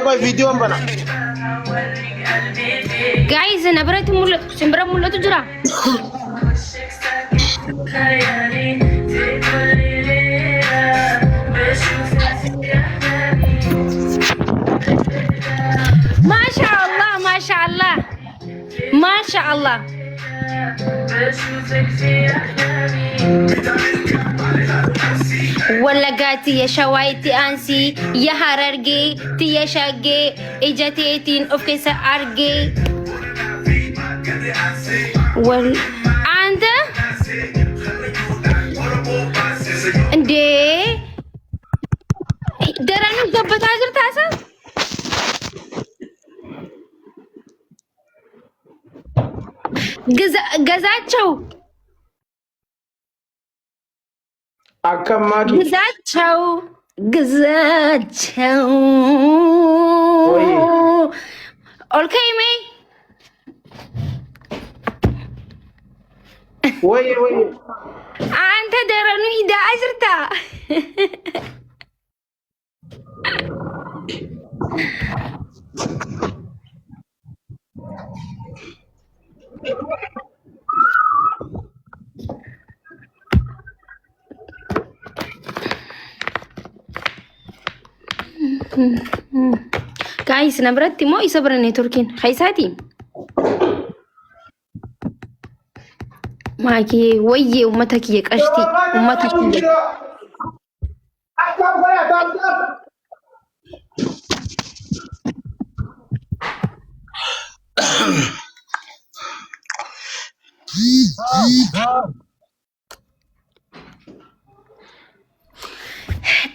ቆይ ቪዲዮን በላ ጋይዝ ነብረት ሙሉ ሲምብራ ሙሉቱ ጅራ ማሻአላህ ማሻአላህ ማሻአላህ ወለጋቲ የሸዋይቲ አንሲ የሐረርጌ ትየሻጌ እጀቴቲን ኦፍኬሳ አርጌ ወል አንተ እንዴ ደራኑ ገበታ ዝርታሳ ገዛቸው አከማቂ ግዛቸው ኦልከይሜ ወይ አንተ ደረኑ ሂዳ አጅርታ ጋይስ ነብረት ሞ ይሰብረን ቱርኪን ኸይሳቲ ማኪ ወዬ ኡመተክ የቀሽቲ ኡመተክ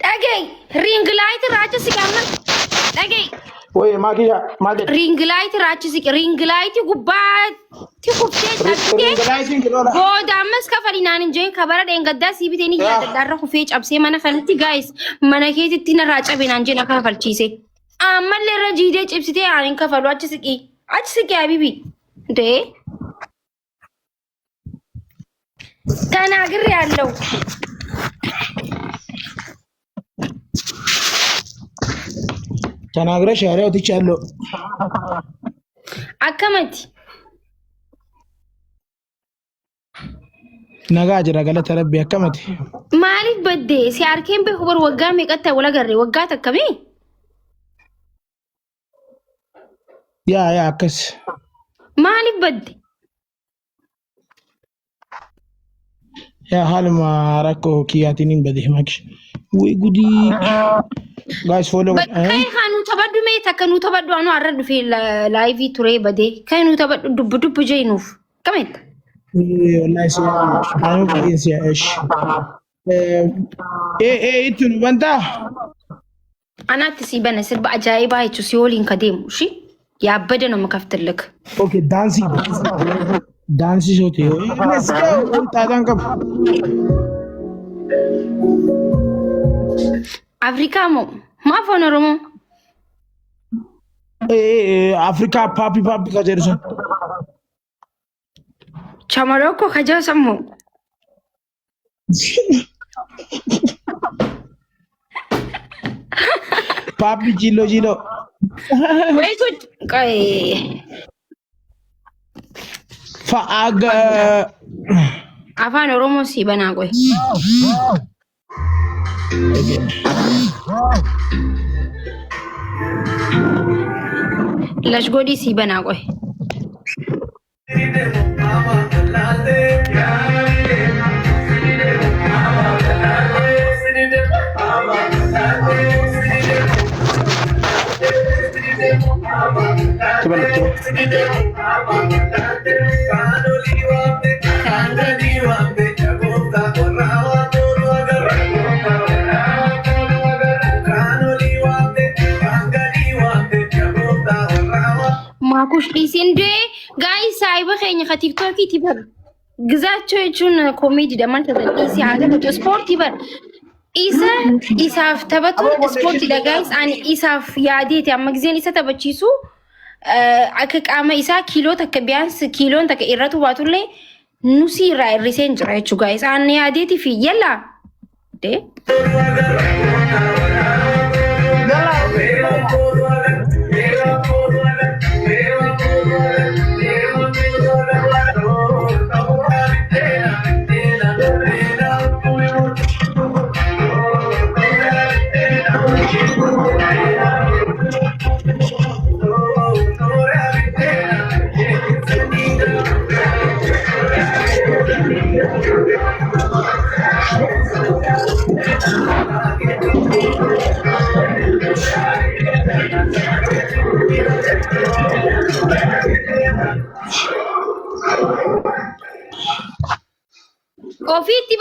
ዳገይ ሪንግ ላይት ራጭ ሲቀመጥ ዳገይ ወይ ማኪያ ማደ ሪንግ ላይት ራጭ ሲቀ ሪንግ ላይት ጉባት ትኩፍቴ ታክቴ ጎዳ መስከፈሊናን እንጂ ከበረ ደንገዳ ሲቢቴኒ ያደዳረ ኩፌ ጨብሴ ማነ ከንቲ ጋይስ ማነኬት ቲና ራጨ ቤና እንጂ ነካፈልቺሴ አመለ ረጂዴ ጭብስቴ አን ከፈሉ አጭ ስቂ አቢቢ እንዴ ተናግር ያለው ተናግረሽ ያለው ትቻለው አከመቲ ነጋ ጅራ ገለተ ረቢ አከመቲ ማሊፍ በዴ ሲአርኬን በሁበር ወጋ መቀጣ ወላ ገሬ ወጋ ተከሚ ያ አከስ ማሊፍ በዴ ያ ሀል ማራኮ ኪያቲኒን በዴ ማክሽ ወይ ጉዲ ጋይስ ፎሎ ከይ ካኑ ተበዱ ሜ ተከኑ ተበዱ አኑ አረዱ ፊ ላይቭ ቱሬ በዴ ከኑ ተበዱ ዱብ ጀይኑፍ ከመት والله انا كويس يا ايش ايه انتوا بنت انا تسيبنا سرب عجايب هاي تسيولين كديم شي يا بدنا مكفتلك اوكي دانسي شوتي ليتس جو انت دانكم افريكا ما فون رومو افريكا بابي كجرسون Chamaroko kaja sammo. Papi jilo. Wait, kay. Faaga. Afaan Oromoo si banaa qoy. Lash godi si banaa qoy. ማኩሽ ዲሲንዴ ጋይስ ሳይበ ኸኝ ከቲክቶክ ይቲበር ግዛቸው እቹን ኮሜዲ ደማን ተጠቂሲ አገተ ስፖርት ይበር ኢሳፍ ተበቱ ስፖርት ጋይስ አን ኢሳፍ ያዴት ያመግዚን ኢሳ ተበቺሱ አከቃመ ኢሳ ኪሎ ተከ ቢያንስ ኪሎን ተከ ኢረቱ ባቱሌ ኑሲ ራይ ሪሴንጅ ራይቹ ጋይስ አን ያዴት ፊ የላ ዴ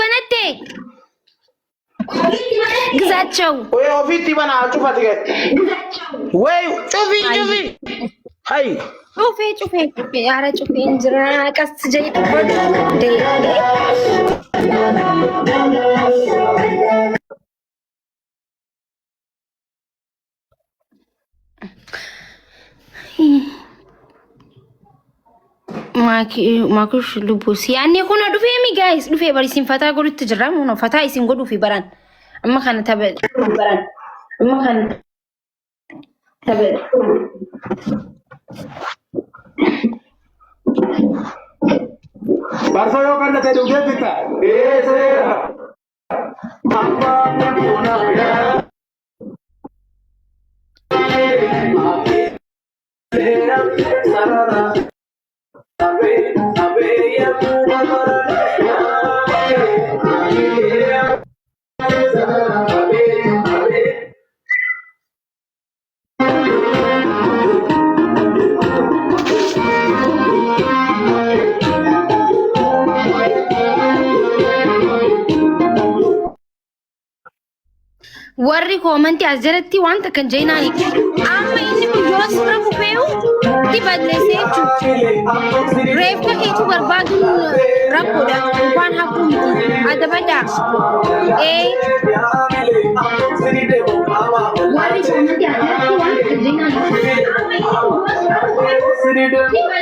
banate. ግዛቸው ወይ ኦፊት ይበና ጩፋት ገ ወይ ጩፊ ሃይ ጩፌ ኧረ ጩፌ እንጅራ ቀስ ጀይ ተቆደ ማኩሽ ልቡስ ያኔ ሆነ ዱፌ ሚ ጋይስ ዱፌ በሪሲን ፈታ ጎዱት ትጅራም ሆነ ፈታ ይሲን ጎዱ ፊ በራን እማ ካነ ተበል በራን እማ ካነ ተበል ባርሶዮ ካነ ተዱ ገፍታ ኤሴራ አባ ነቡና ሰራራ warri koomenti as jalatti wanta kan jeenaani amma inni guyyoo sirra kufeeyu diballeessee jechuudha. Reeffa keetu barbaadu rakkoodha waan hafuu miti adabadhaa. Warri koomenti as jalatti wanta kan jeenaani amma inni guyyoo sirra kufeeyu diballeessee jechuudha.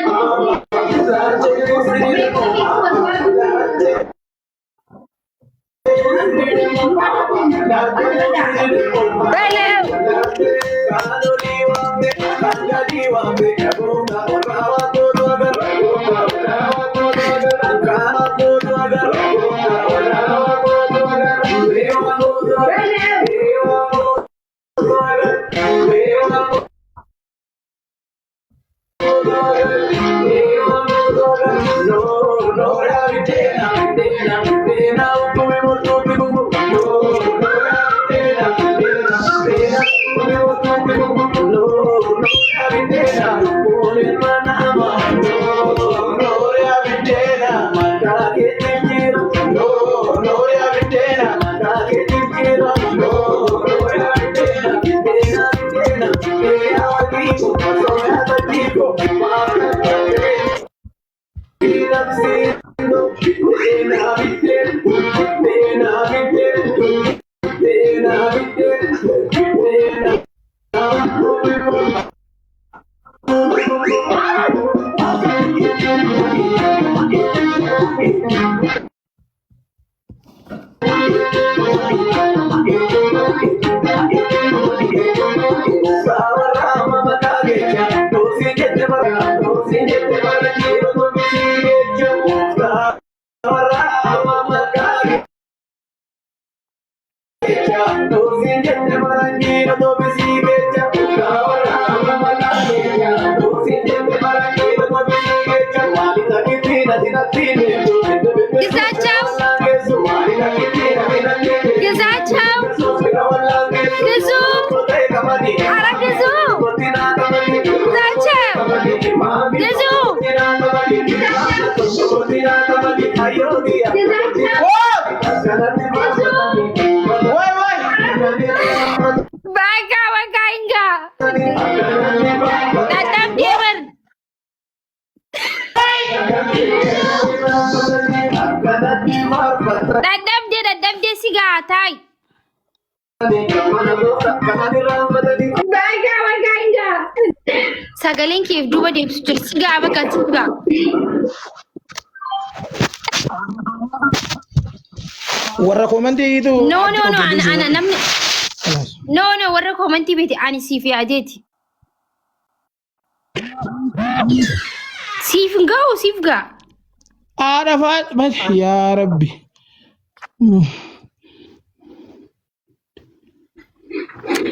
Dadabde sigatai. Sagaleen keef duuba deemsu jira sigaa bakka sigaa. warra komantii itu No ana namni no warra komantii beeti ani siif yaadeeti. Siif gaa. ada faat ya rabbi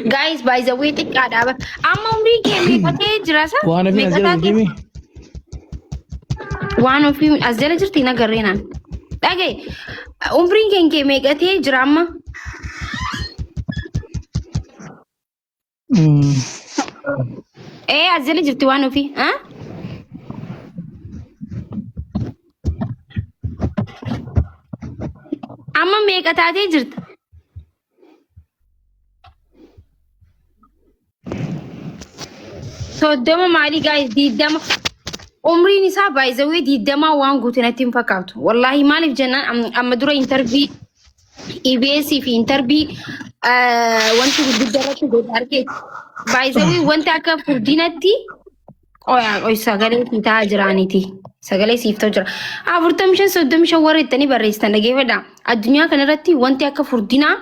Guys, by the way, take ada apa? Amma umri kemi pate jerasa. One of you azela jirti na garena. Lagi umri kemi kate jerama. Azela jirti one of you, huh? amma meeqa taatee jirta? Soddoma maali guys? Diidama. Umriin isaa baay'izawee diidama waan guutuu natti hin fakkaatu. Wallahi maaliif jennaan amma dura intervii EBS fi intervii wanti guddaa irratti godha argeeti. Baay'izawee wanti akka furdinatti sagalee fitaa jiraaniti. Sagalee siiftoo jira. 45 warra ittanii barreessitan dhageeffadha. Addunyaa kanarratti wanti akka furdinaa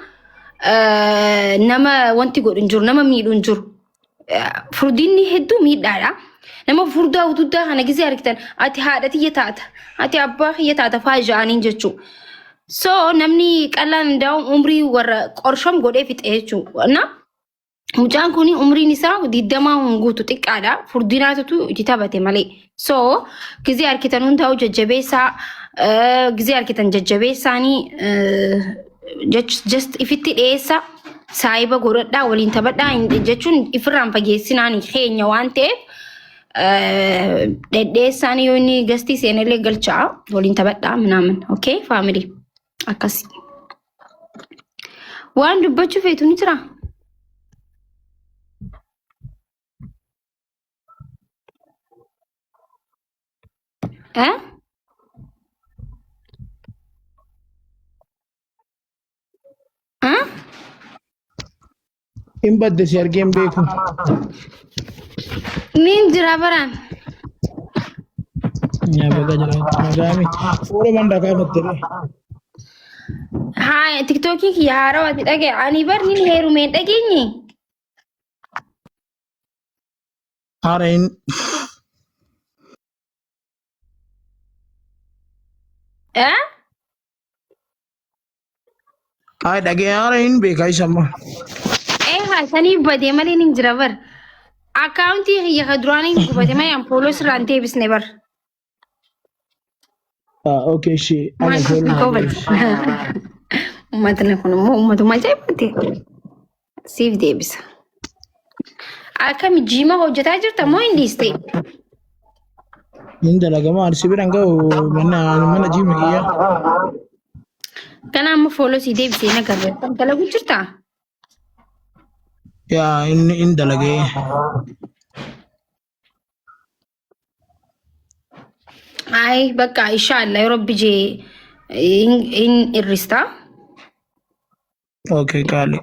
nama wanti godhu hin jiru, nama miidhu hin jiru. Furdinni hedduu miidhaadha. Nama furdaa utuddaa kana gisee argitan ati haadha tiyya taata, ati abbaa tiyya taata fa'aa ja'aniin jechuudha. So namni qallaan daa'um umrii warra qorshom godhee fixe jechuudha. Mucaan kuni umriin isaa 20 guutu xiqqaadha. Furdinaatu itti taphate malee. So gisee argitan hundaa'u jajjabeessaa, gisee argitan jajjabeessaanii just ifitti dhiyeessa. Saayiba godhadhaa waliin taphadhaa jechuun ifirraan fageessinaanii keenya waan ta'eef dhedheessaanii yoo inni gastii seenallee galchaa waliin taphadhaa minaamin. Okay family akkasi. Waan dubbachuu feetu ni jira. In badde si argeen beeku. Nin jira baraan. Yaa baga jiraatu magaami. Fuula manda kaafattee. Haa TikTokii kiyya haarawati dhagee ani bar nin heerumeen dhageenye. Haarain. Ay dhagee haarain beekaa isamma. Sanii badee malee nin jira bar. Akaawuntii kiyya ka duraanii gubate malee ampooloo sirraan deebisne bar. Okay shi. Uummatni kun immoo uummatuma ajaa'ibate. Siif deebisa. Akkami jiima hojjetaa jirta moo hin dhiiste? Hin dalagamaa arsi biraan ga'u mana jiima kiyya. Kana amma fooloo si deebisee na gargaartan dalagu jirtaa? Ya in dalage. Ay baka inshallah Rabbi je in irrista. Okay kali.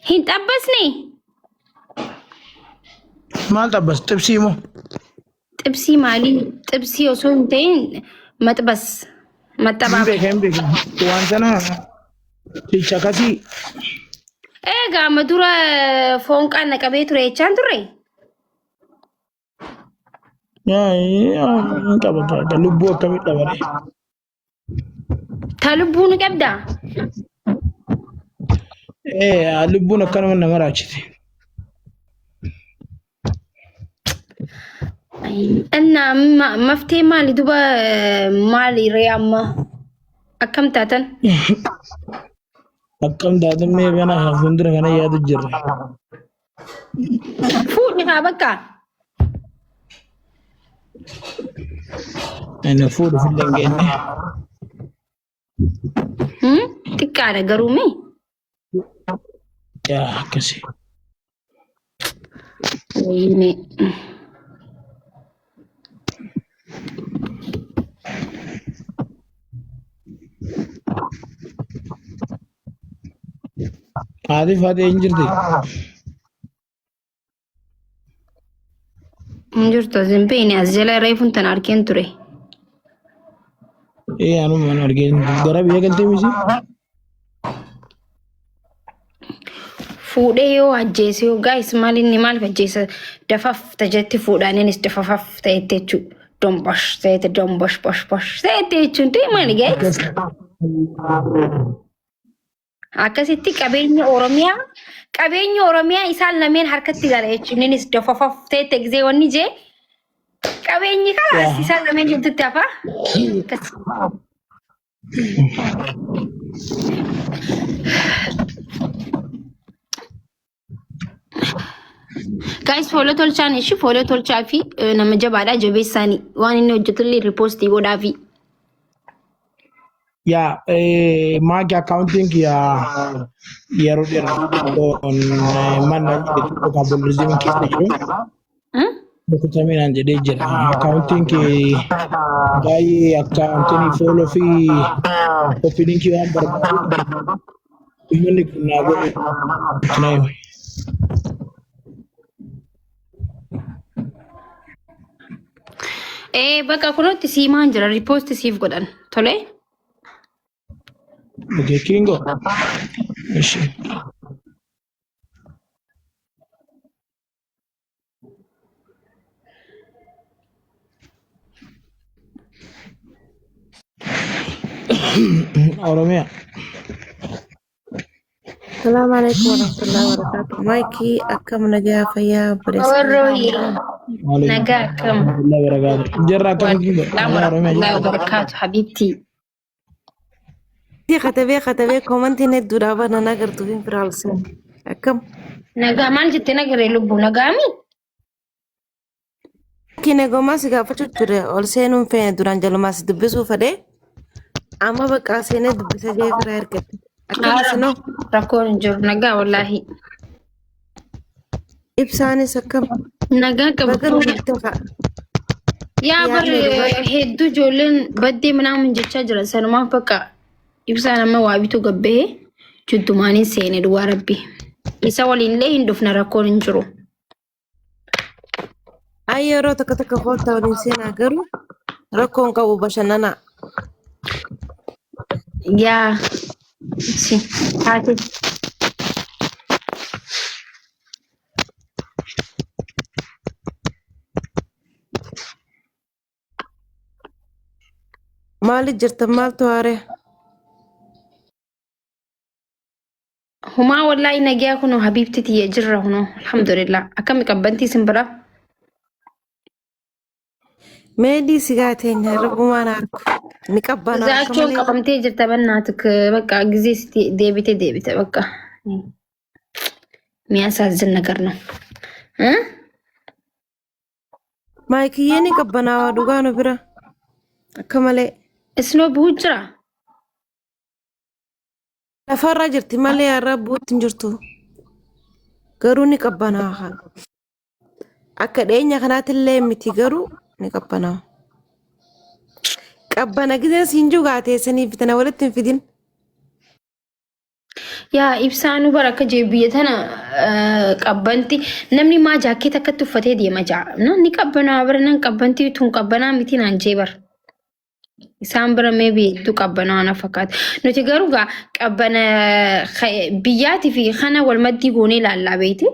Hin tabbasni. Maal tabbas tibsii moo? Tibsii maali? Tibsii osoo hin ta'in maxbas maxxabaaf. Beekan waan sana ticha kasi. Egaa amma dura foon qaanna qabee ture jechaan turre. Yaa qaba lubbuu akkamii dhabare. Ta lubbuu ni qabdaa? Lubbuun akkanuma nama raachite. Anna maftee maali duba maali reeyamma akkam taatan? Akkam taatan mee bana fuuldura kana yaadu jirre. Fuudhi haa bakka. Ani fuudhu fillee hin geenne. Xiqqaadha garuu mee? Yaa akkasi. Wayne. Haati hin jirti. Hin jirtu zimbeeni as jala reefuun tan arkeen ture. Anuma mana argeen gara biyya galtee misi. Fuudhee yoo ajjeese yoo gaayis maal inni maaliif ajjeesa dafaf tajetti fuudhaan innis dafafaf ta'etti jechuudha. Dombosh ta'etti dombosh bosh bosh ta'etti jechuun maali gaayis? Akkasitti qabeenya Oromiyaa isaan lameen harkatti gala jechuun innis dafafaf ta'etti egzee wanni jee qabeenyi kalaas isaan lameen jirtutti hafaa. Guys, follow tolchaan ishi follow tolchaa fi nama jabaadha jabeessaanii waan inni hojjetullee ripoostii godhaafi. Ya, magi accounting ya Roder on mana itu kabulism kita itu. Dokumen jadi jira accounting gay accounting follow fi opening ki am barba. Ini kuna go nayo. Bakka kunuutti siimaan jira ripoostii siif godhan tole. Okay, Kingo. Ishi. Oromia. Assalamualaikum warahmatullahi wabarakatuh. Maiki akkam nagaa fayyaa Warroyi nagaa akkam. Allah barakatuh. Jarra kam Kingo. Alhamdulillah wabarakatuh habibti. Katabe komantiin hedduu dhaabana nagartuu fi firaalsan akkam. Nagaa maal jettee nagaree lubbuu nagaami? Kine gomaa si gaafachuu ture ol seenuun feene duraan jalumaa si dubbisuu fedhee amma bakka seenee dubbisa jee firaa ergatte. Akkasumas Rakkoon hin jiru nagaa wallaahi. ibsaanis akkam. Nagaa qabu. Yaa bar hedduu ijoolleen baddee manaamun jechaa jiran sanumaaf bakka ibsaan amma waa bituu gabbee juddumaaniin seene duwwaa rabbi. Isa waliinillee hin dhufna rakkoon hin jiru. Ay yeroo takka koottaa waliin seenaa garuu rakkoon qabu bashannanaa. Yaa si haati. Maaliif jirtan maaltu haaree? Humaa wallaahi nagaa kunoo habiibti tiyya jirra hunoo alhamdulillah akkami qabbantii simbira. Meedii sigaa teenya rabbumaan harku ni qabbanaa Zaachoon qabamtee jirta bannaatik bakka ጊዜ deebite bakka የሚያሳዝን ነገር ነው። Maayikiyyee ni qabbanaa dhugaa nu bira akka malee. Isnoo bu'u jira. Lafarra jirti malee har'a buutti hin jirtu. Garuu ni qabbanaa. Akka dhiyeenya kanaatillee miti garuu ni qabbanaa. Qabbana giseen siin jugaatee sanii bitana walitti hin fidin. Yaa ibsaanuu bara akka jee biyya tana qabbanti namni maa jaakkeet akkatti uffatee deema ja'a. Ni qabbanaa bara nan qabbanti tun qabbanaa miti naan jee bara. Isaan bira mee biyyattuu qabbanaa na fakkaata. Nuti garuu gaa qabbana biyyaatii fi kana wal maddii goonee ilaallaa beekti.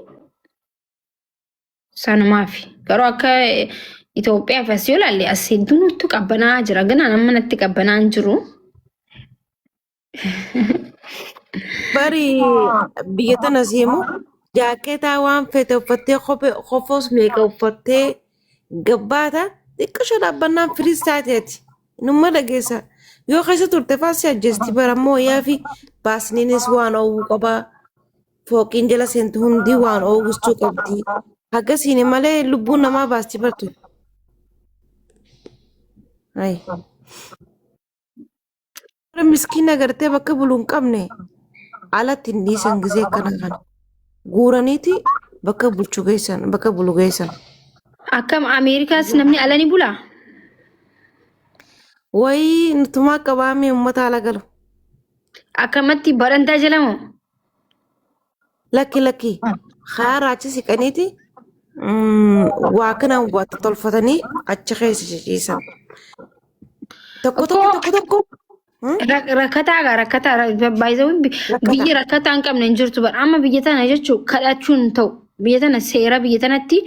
Sanumaafi garuu akka Itoophiyaaf as yoo ilaalle as hedduu nutti qabbanaa jira. Ganaan amma natti qabbanaa hin jiru. Bari biyya tana seemu jaakkeetaa waan fete uffattee kofoos meeqa uffattee gabbaata xiqqasho dhaabbannaan firiis taateeti. Numma dhageessa yoo keessa turte faasii ajjeesti barammoo yaa fi baasniinis waan oowwuu qabaa fooqiin jala seentu hundi waan oowwistuu qabdi. Akkasiin malee lubbuun namaa baasti bartu. Miskiina gartee bakka buluun qabne alatti hin dhiisan gisee kana guuraniiti bakka bulchuu geessan bakka bulu geessan. Akkam Ameerikaas namni ala ni bulaa? Wayii nutumaa qabaamee uummata ala galu. Akkamatti barantaa jala moo? Lakki haaraa achi siqaniiti waa kana wanta tolfatanii achi keessa ciisan. Tokko. Rakkataa baay'ee biyyi rakkataa hin qabne hin jirtu bara amma biyya tana jechuun kadhachuun ta'u biyya tana seera biyya tanatti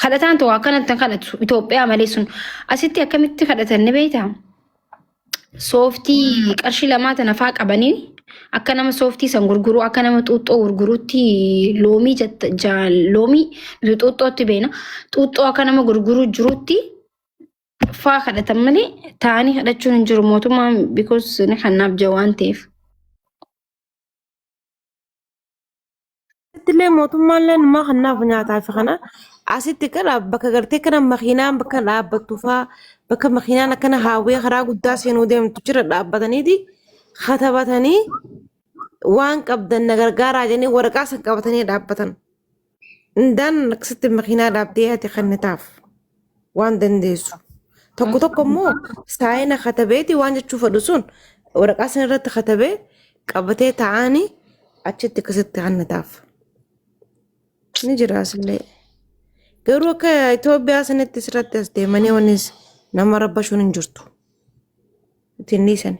kadhataan ta'u akkanatti kadhatu Itoophiyaa malee sun asitti akkamitti kadhatan ni beektaa? Sooftii qarshii lamaa tana faa qabanii akka nama sooftii san gurguruu akka nama xuuxxoo gurguruutti loomii xuuxxootti beena xuuxxoo akka nama gurguruu jiruutti. Faa kadhatan malee taa'anii kadhachuun hin jiru mootummaan because ni kannaaf jaa waan ta'eef. asittillee mootummaallee nama kanaaf nyaataa fi kana asitti kana bakka gartee kana makiinaan bakka dhaabbattu faa bakka makiinaan akkana haawwee karaa guddaa seenuu deemtu jira dhaabbataniiti katabatanii waan qabdan na gargaaraa jedhanii waraqaa san qabatanii dhaabbatan. Indaan akkasitti makiinaa dhaabdee ati kannitaaf waan dandeessu. Tokko tokko immoo saayina katabeeti waan jechuu fedhu sun waraqaa san irratti katabee qabatee taa'anii achitti akkasitti kannitaaf. Ni jira asillee. Garuu akka Itoophiyaa sanitti sirratti as deemanii wanis nama rabbashuun hin jirtu. Ittiin dhiisani.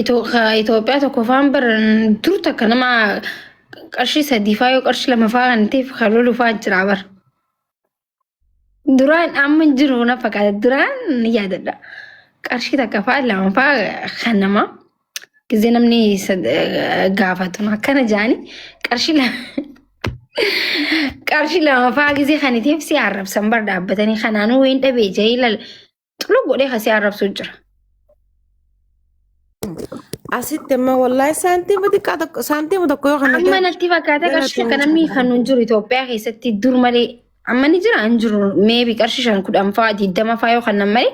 Itoophiyaa tokko faan baran dur takka nama qarshii sadii faa yoo qarshii lama faa kan ta'eef kan lolu faa jira bar. Duraan amma jiru na fakkaata duraan ni yaadadha. Qarshii takka faa lama faa kan nama gisee namni gaafatu akkana jaani qarshii lama faa gisee kan ta'eef si arrabsan bar dhaabbatanii kanaanuu wayin dhabee jahilal xulu godhee kasi arrabsuu jira. Asitti amma wallahi saantiima tokko yoo kana amma natti fakkaata qarshii akka namni kan nun jiru Itoophiyaa keessatti dur malee amma ni jira hin jiru meebi qarshii 10 faa 20 faa yoo kan nam malee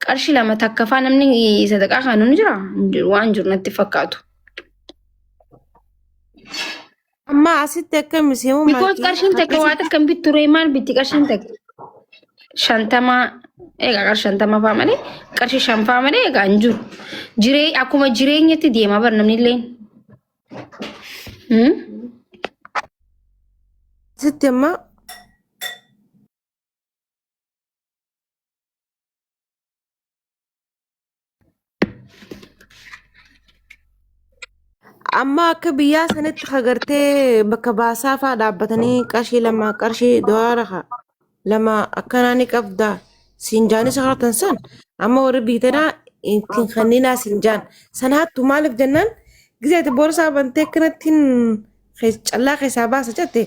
qarshii lama takka faa namni sadaqaa kan nun jira waan jiru natti fakkaatu. Amma asitti akka miseemu Because qarshiin takka waa takka bittu reemaan bitti qarshiin takka 50 egaa qarshii 50 faa malee qarshii 5 faa malee egaa hin jiru. Akkuma jireenyatti deema bar namni illee. Asitti amma akka biyyaa sanitti agartee bakka baasaa fa'aa dhaabbatanii qarshii lama qarshii doolaara lama akkanaa ni qabda siinjaanis haratan san amma warri biitanaa ittiin kanniinaa siinjaan sanaattu maaliif jennaan gizeeti boorsaa bantee akkanattiin callaa keessaa baasa jette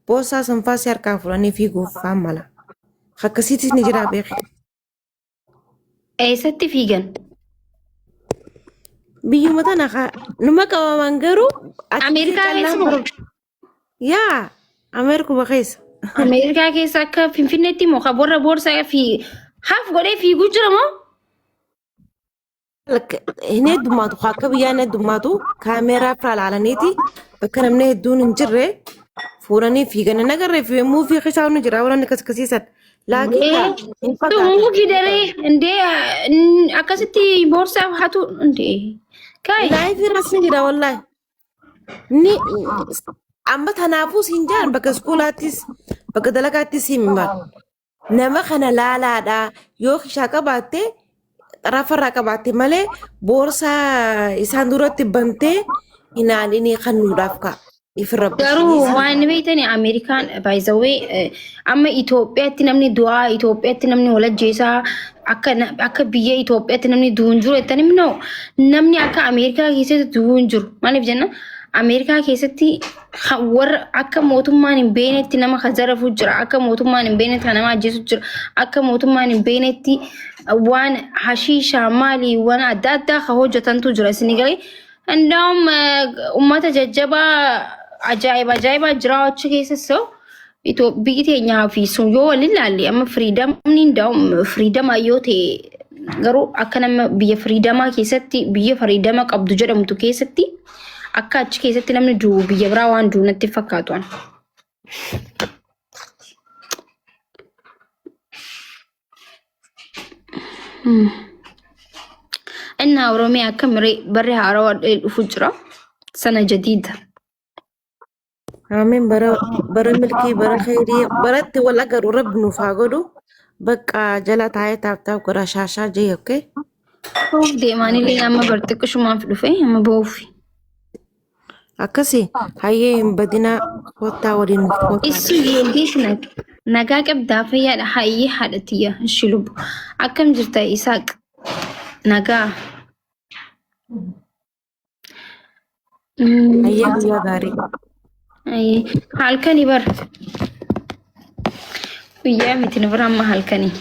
boorsaa sanfaasii harkaa fudhanii fiiguuf faan mala akkasiitis ni jira beeku. Eessatti fiigan? Biyyuma tana numa qabaman garuu Ameerikaa keessa moo? Yaa Ameerikuma keessa. Ameerikaa keessa akka Finfinneetti moo kaborra boorsaa fi haaf godhee fiiguu jira moo? Hin heddummaatu akka biyyaan heddummaatu kaameeraa fira ilaalaniiti bakka namni hedduun hin jirre fuudhanii fiigan hin agarree fi muufii keessaa ni jira waan akkasiisan. Laakiin muufii daree indee akkasitti boorsaa hatu indee. Laayifii rasni jira wallahi. Ni amma tanaafuu siin jaan bakka iskuulaattis bakka dalagaattis himma. Nama kana laalaadha yoo kishaa qabaatte xarafarraa qabaatte malee boorsaa isaan duratti bantee hinaalini kan nuudhaaf ka'a. Garuu waan beeytanii Ameerikaan by the way amma Itoophiyaatti namni du'aa Itoophiyaatti namni walajjeesaa akka biyya Itoophiyaatti namni du'uun jiru jettanii immoo namni akka Ameerikaa keessatti du'uun jiru maaliif jenna Ameerikaa keessatti warra akka mootummaan hin beenetti nama kazarafu jira akka mootummaan hin beenetti nama ajjeesu jira akka mootummaan hin beenetti waan hashiishaa maalii waan adda addaa ka hojjetantu jira isin galee ndaam ummata jajjabaa ajaa'iba jira achi keessa so biyyi teenyaa fi sun yoo waliin ilaalle amma firiidamni ndaam firiidama yoo ta'e garuu akka nama biyya firiidamaa keessatti biyya firiidama qabdu jedhamtu keessatti akka achi keessatti namni du'u biyya biraa waan du'u natti fakkaatu. إن أورومي أكمل بري هارو الفجرة سنة جديدة. آمين برا ملكي برا خيري برات ولا قرو رب نفاقدو بقى جلا تاي تاب قرا شاشة جي أوكي. أوف دي ماني لي أما برتك شو ما في فيه أما بوفي. أكسي هاي بدينا فوتا ودين فوتا. إيش ينديسنا نجاك أبدا فيا هاي حالتية الشلوب أكم جرتا إيساق نجا. أيه يا غاري. أي هالكني بر. ويا متين برام هالكني.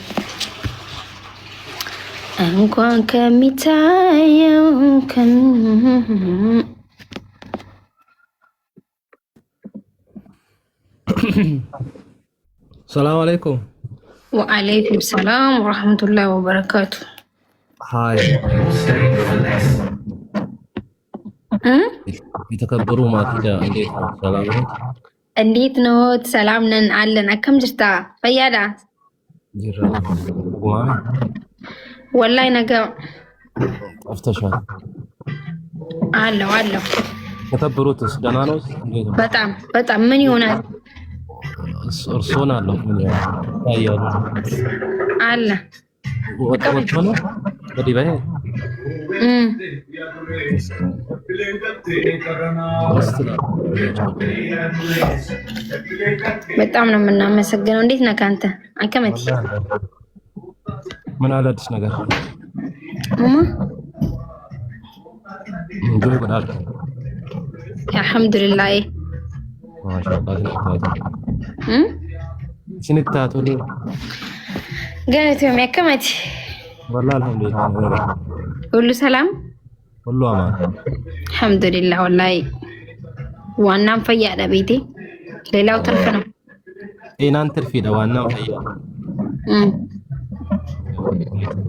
أنكون كميتايا كم. السلام عليكم. وعليكم السلام ورحمة الله وبركاته. هاي يتكبروا ما كده عندي سلام. እንዴት ኖት? ሰላም ነን አለን። አከም ጅርታ ፈያዳ جرا قوامي ወላይ ነገ افتشار አለው አለው ተከብሩትስ ደህና ነው? በጣም በጣም ምን ይሆናል? እርሶና አለው ምን ያያሉ አለ ወጥቶ ነው በዲባይ በጣም ነው የምናመሰግነው። እንዴት ነህ አንተ? አከመቲ ምን አለ አዲስ ነገር? እንዴ ወዳል አልሐምዱሊላህ ማሻአላህ ስንታቶሊ ገለቴም አከመቲ والله الحمد لله ሁሉ ሰላም ሁሉ አማን አልሐምዱሊላህ ወላሂ ዋናም ፈያዳ ቤቴ ሌላው ትርፍ ነው። ኢናን ትርፊ ነው ዋናው ፈያ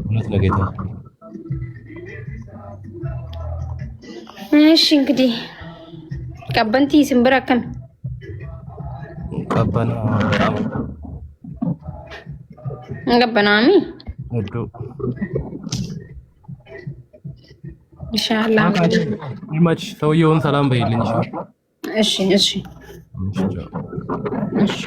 እውነት ነው ጌታ። እሺ እንግዲህ ቀበንቲ ስንብራ ከም ቀበና ቀበናሚ እዱ ኢንሻአላህ ይመች ሰውየውን ሰላም በይልኝ። እሺ እሺ እሺ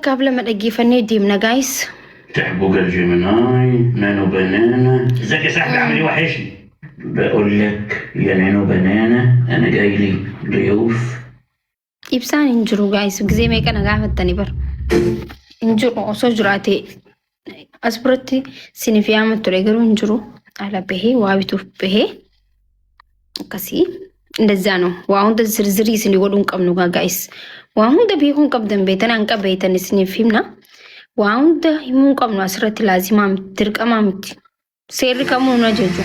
قبل ما تجيفني ديمنا جايز تحبوا الجيمناي نانو بنانا. ازيك يا صاحبي عامل ايه؟ وحشني. بقول لك يا نانو بنانا انا جاي لي ضيوف. يبسان انجرو جايز زي ما كان قاعد تاني بر انجرو صجراتي اسبرتي سينفيام تريجرو انجرو على به وابتو به كسي እንደዛ ነው ዋው እንደ ዝርዝር ይስንወዱን ቀምኑ ጋይስ ዋው እንደ ቢሆን ቀብደን ቤተና አንቀ ቤተን ስንፊምና ዋው እንደ ይሙን ቀምኑ አስረት ላዚማም ትርቀማምት ሴር ከሙ ነው ጀጁ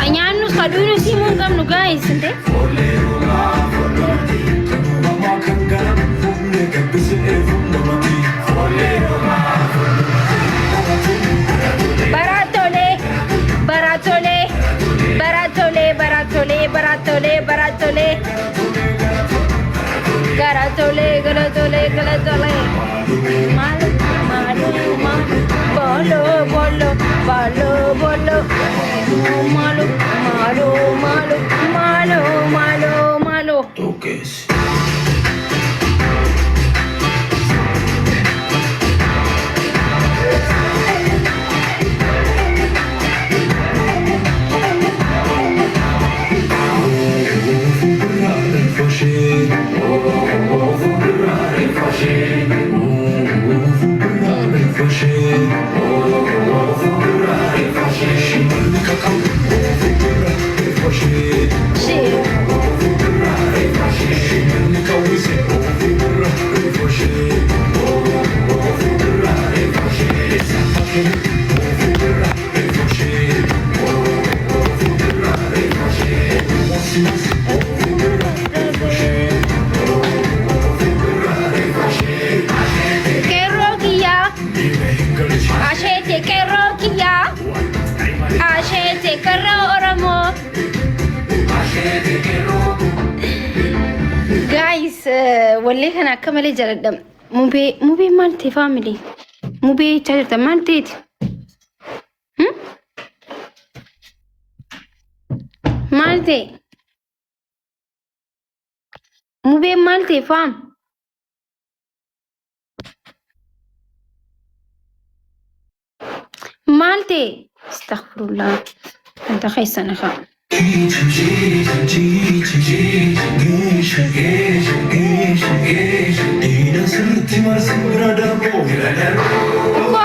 አኛኑ ከዱኑ ሲሙን ቀምኑ ጋይስ እንደ baratole malo malo bolo bolo bolo bolo malo malo malo malo malo malo toques Kerokia. Ashete Kerokia. Ashete Kero Oromo. Guys, والله أنا كمل جلدم مو بي مالتي family مو بي تجربة مالتي مالتي مو بي مالتي فام مالتي استغفر الله انت خيس انا خا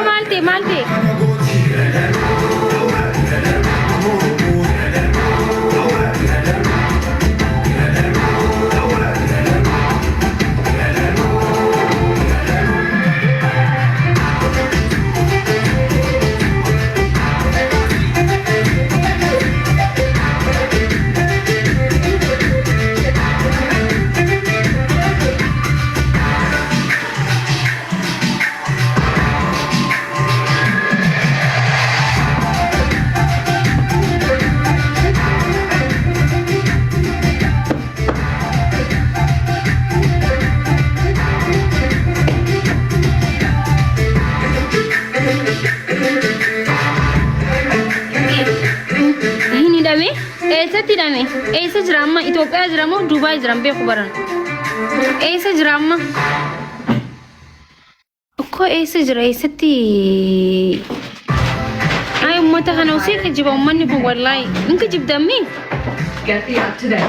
مالتي مالتي eessatti hidhame eessa jira amma Itoophiyaa jira moo Dubaay jira beeku baran eessa jira amma okko eessa jira eessatti ay ummata kana usii kijiba ummanni kun wallahi inka jibdammi Get the app today.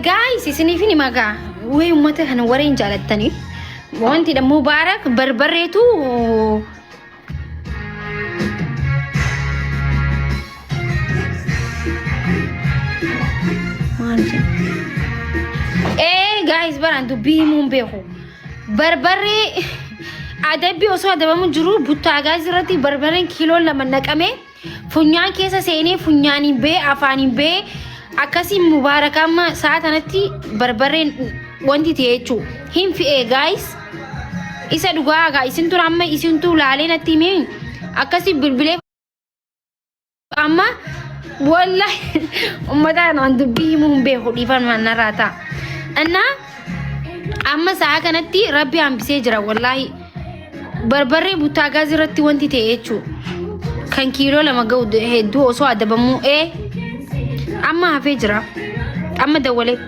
guys isiniifin magaa way ummata kana wareen jaalattani wanti da Mubarak barbareetu guys baran dubbii mun beeku barbaree adabi osoo adabamu jiru buttaagaa irratti barbareen kiiloo lama naqame funyaan keessa seenee funyaaniin bee afaaniin bee akkasi Mubarak amma saatanatti barbareen wanti ta'e jechuu hin fi'ee guys isa dhugaa guys isin tura amma isin tu laalee natti himee akkasi bilbilee amma wallahi ummata nan dubbii mun beeku dhifan manarata anna amma saa kanatti rabbi hambisee jira wallahi barbaree buttaagaa irratti wanti ta'e jechuu kan kiiloo lama ga'u hedduu osoo adabamu amma hafee jira amma dawwalee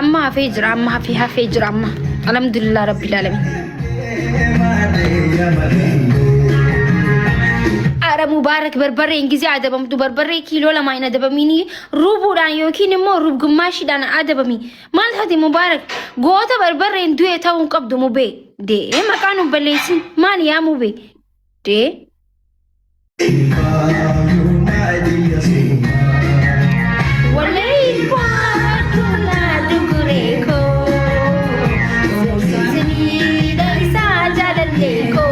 amma hafee jira amma hafee jira amma alhamdulillah rabbil alamin ara Mubarak barbareen gize adabamtu barbaree kiiloo lama ina adabamini rubuudhaan yookiin immoo rub gummaashidhaan adabami maal taate Mubarak goota barbareen du'e ta'uu qabdu mubee dee maqaan balleessin maal yaa mubee dee wallahi baatuna dugureko zini darisa jalaleko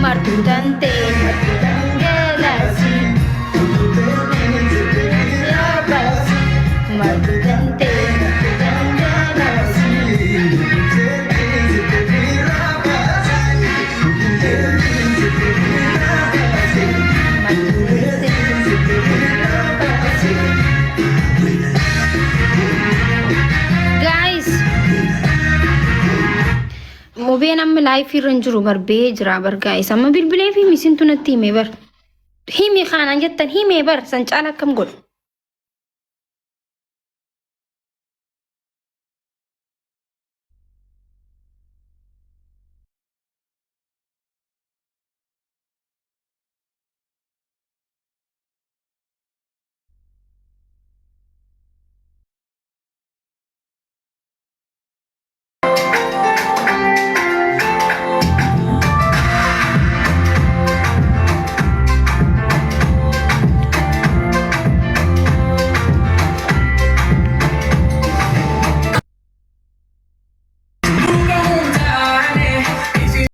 Martudante, gelasi, martudante, guys. Mubeen amma live irran jiru barbee jira bargaa isa amma bilbilee fi misintu natti hime bar himi khaanan jettan hime bar san caala akkam godhu